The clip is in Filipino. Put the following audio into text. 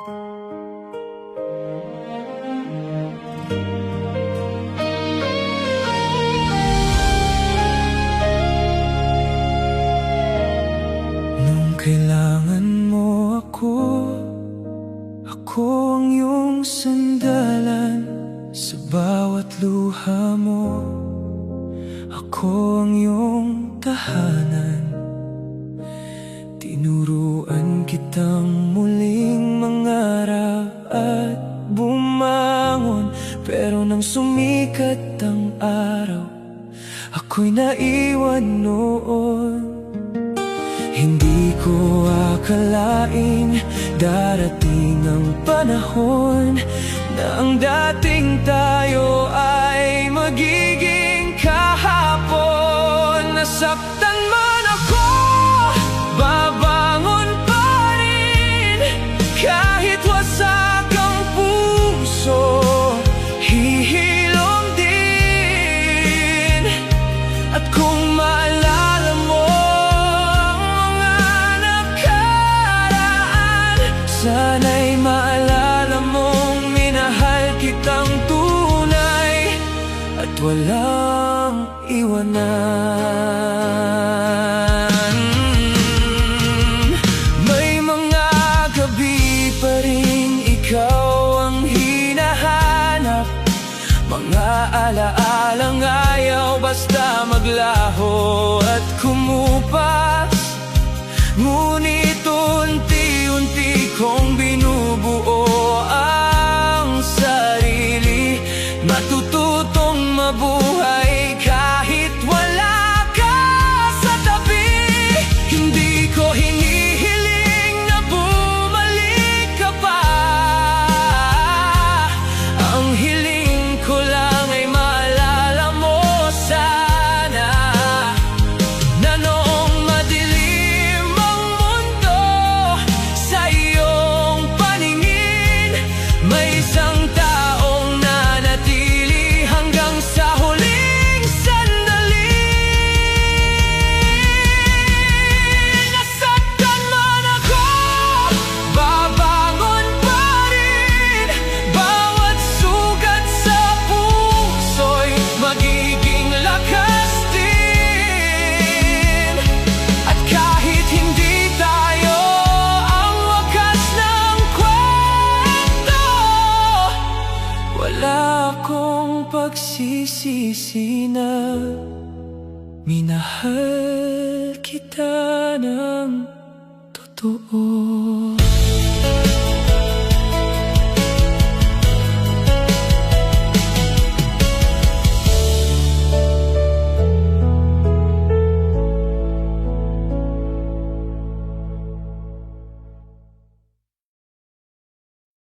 Nung kailangan mo ako, ako ang iyong sandalan. Sa bawat luha mo, ako ang iyong tahanan. Tinuruan kitang muling mangarap at bumangon, pero nang sumikat ang araw, ako'y naiwan noon. Hindi ko akalaing darating ang panahon na ang dating tayo ay magiging kahapon. Nasaktan man ako, babangon pa rin. Kahit wasak ang puso, hihilom din. At kung maalala mo ang mga nakaraan, sana'y maalala mong minahal kitang tunay at walang iwanan. May mga gabi pa rin ikaw ang hinahanap, mga alaalang ayaw basta maglaho at kumupas. Ngunit unti-unti kong binubuo ang sarili, matututong mabuhay kahit wala ka sa tabi. Hindi ko hinihiling na bumalik ka pa. Ang hiling ko lang ay maalala mo sana na noong madilim ang mundo, sa iyong paningin may isang taong nanatili hanggang sa huling sandali. Nasaktan man ako, babangon pa rin. Bawat sugat sa puso'y magiging lakas din. At kahit hindi tayo ang wakas ng kwento, wala akong pagsisisi na minahal kita ng totoo.